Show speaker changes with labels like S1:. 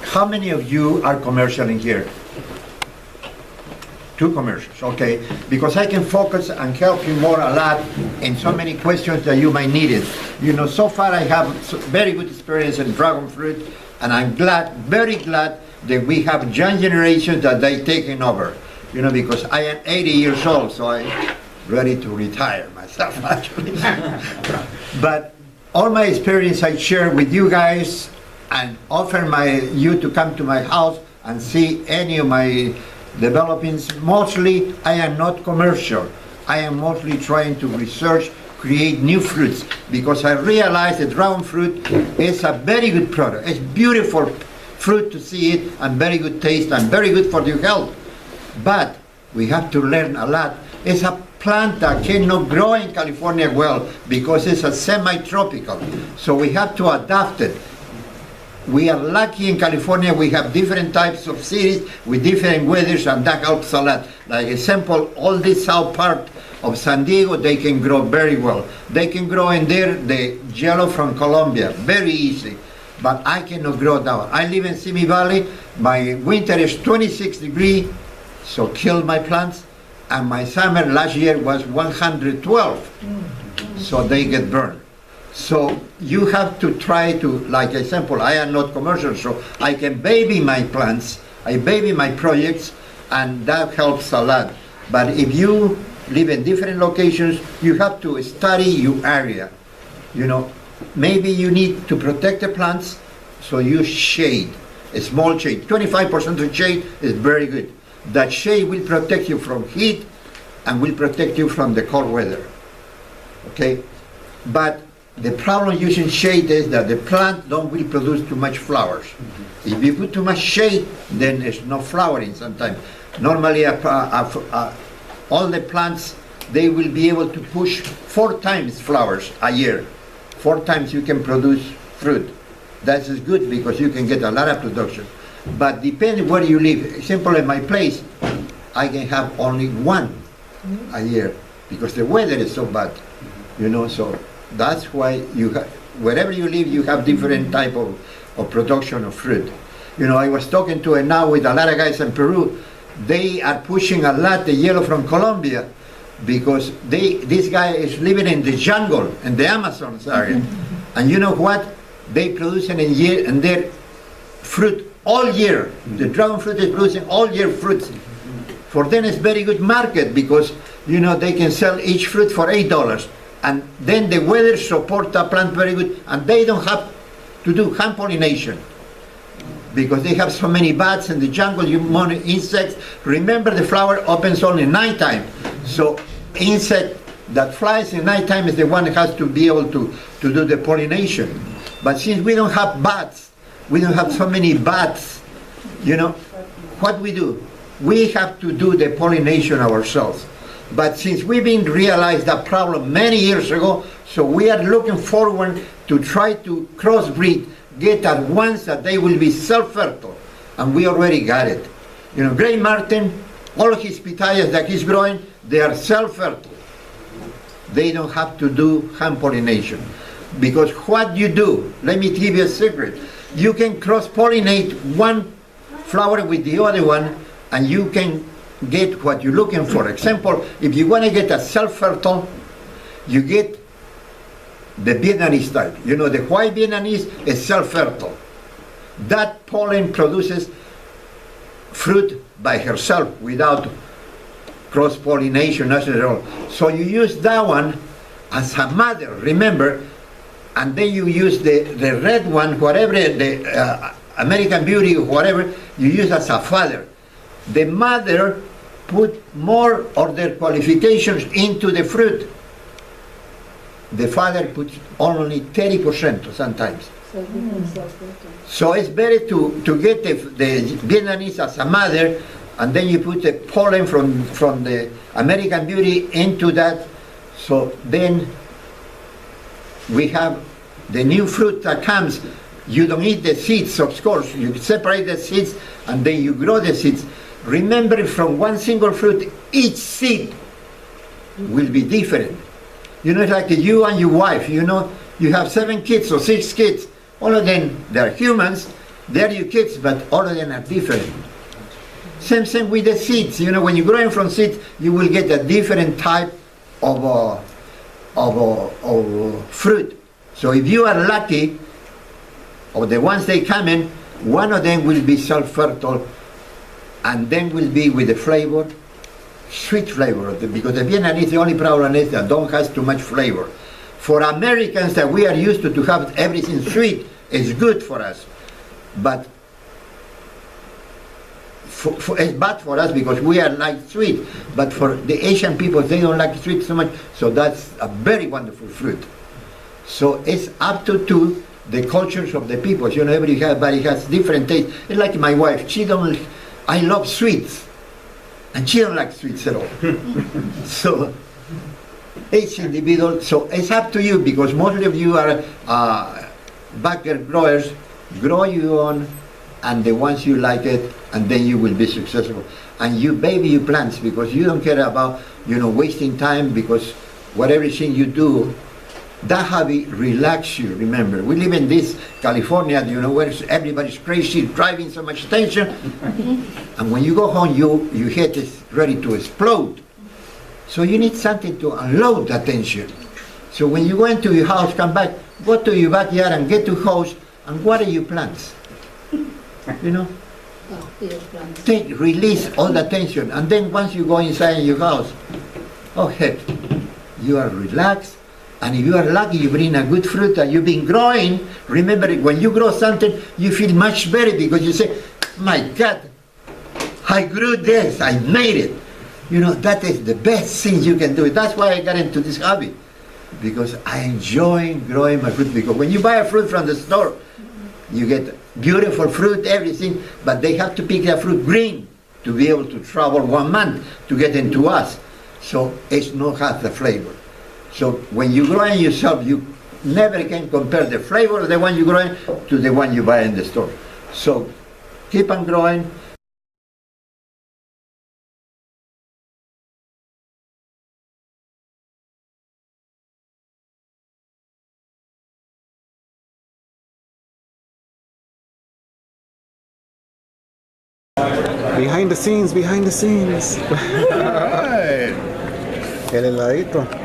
S1: How many of you are commercial in here? 2 commercials, okay? Because I can focus and help you more a lot in so many questions that you might need it. You know, so far I have very good experience in dragon fruit, and I'm glad, very glad, that we have young generations that they taking over. You know, because I am 80 years old, so I'm ready to retire myself, actually. But all my experience I share with you guys, and offer you to come to my house and see any of my developments. Mostly, I am not commercial. I am mostly trying to research, create new fruits, because I realize that dragon fruit is a very good product. It's beautiful fruit to see it, and very good taste, and very good for your health. But we have to learn a lot. It's a plant that cannot grow in California well, because it's a semi-tropical. So we have to adapt it. We are lucky in California, we have different types of cities with different weathers, and that helps a lot. Like example, all this south part of San Diego, they can grow very well. They can grow in there the yellow from Colombia, very easy. But I cannot grow down. I live in Simi Valley, my winter is 26 degrees, so kill my plants, and my summer last year was 112, so they get burned. So you have to try to, like example, I am not commercial, so I can baby my plants, I baby my projects, and that helps a lot. But if you live in different locations, you have to study your area. You know, maybe you need to protect the plants, so use shade, a small shade. 25% of shade is very good. That shade will protect you from heat and will protect you from the cold weather. Okay? But the problem using shade is that the plant will produce too much flowers. If you put too much shade, then there's no flowering sometimes. Normally, all the plants, they will be able to push 4 times flowers a year. 4 times you can produce fruit. That is good because you can get a lot of production. But depending where you live, simple in my place, I can have only 1 a year because the weather is so bad, you know. So that's why wherever you live, you have different type of production of fruit. You know, I was talking to now with a lot of guys in Peru. They are pushing a lot the yellow from Colombia because this guy is living in the jungle in the Amazon area, and you know what? They produce in their fruit all year. The dragon fruit is producing all year fruits. For them, it's very good market because you know they can sell each fruit for $8, and then the weather support the plant very good, and they don't have to do hand pollination because they have so many bats in the jungle. You monitor insects. Remember, the flower opens only nighttime, so insect that flies in nighttime is the one that has to be able to do the pollination. But since we don't have bats, we don't have so many bats, you know, what we do? We have to do the pollination ourselves. But since we've been realized that problem many years ago, so we are looking forward to try to crossbreed, get at ones that they will be self-fertile. And we already got it. You know, Gray Martin, all of his pitayas that he's growing, they are self-fertile. They don't have to do hand pollination. Because what you do, let me give you a secret. You can cross-pollinate one flower with the other one, and you can get what you're looking for. Example, if you want to get a self-fertile, you get the Vietnamese type. You know, the white Vietnamese is self-fertile. That pollen produces fruit by herself without cross-pollination at all. So you use that one as a mother, remember, and then you use the red one, whatever, the American Beauty or whatever, you use as a father. The mother put more of their qualifications into the fruit. The father puts only 30% sometimes. So it's better to get the Vietnamese as a mother, and then you put the pollen from the American Beauty into that. So then we have the new fruit that comes. You don't eat the seeds, of course. You separate the seeds and then you grow the seeds. Remember, from one single fruit, each seed will be different. You know, it's like you and your wife, you know, you have 7 kids or 6 kids. All of them, they're humans, They're your kids, but all of them are different. Same with the seeds. You know, when you're growing from seeds, you will get a different type of fruit. So if you are lucky, or the ones they come in, one of them will be self-fertile, and then will be with the flavor, sweet flavor, because the Vietnamese, the only problem is that don't have too much flavor. For Americans that we are used to have everything sweet, it's good for us. But it's bad for us because we are like sweet. But for the Asian people, they don't like sweet so much. So that's a very wonderful fruit. So it's up to the cultures of the people. You know, everybody has different tastes. It's like my wife. I love sweets. And she don't like sweets at all. So each individual, so it's up to you, because most of you are backyard growers. Grow your own, and the ones you like it, and then you will be successful. And you baby your plants, because you don't care about, you know, wasting time, because whatever thing you do, that hobby relax you. Remember, we live in this California, you know, where everybody's crazy, driving so much tension, and when you go home, your head is ready to explode. So you need something to unload that tension. So when you go into your house, come back, go to your backyard and get to house and water your plants. You know? Release all the tension. And then once you go inside your house, oh heck, you are relaxed. And if you are lucky, you bring a good fruit that you've been growing. Remember, when you grow something, you feel much better, because you say, my God, I grew this, I made it. You know, that is the best thing you can do. That's why I got into this hobby, because I enjoy growing my fruit. Because when you buy a fruit from the store, you get beautiful fruit, everything, but they have to pick the fruit green to be able to travel 1 month to get into us. So it's not half the flavor. So when you grow it yourself, you never can compare the flavor of the one you grow to the one you buy in the store. So keep on growing.
S2: Behind the scenes, behind the scenes. El heladito.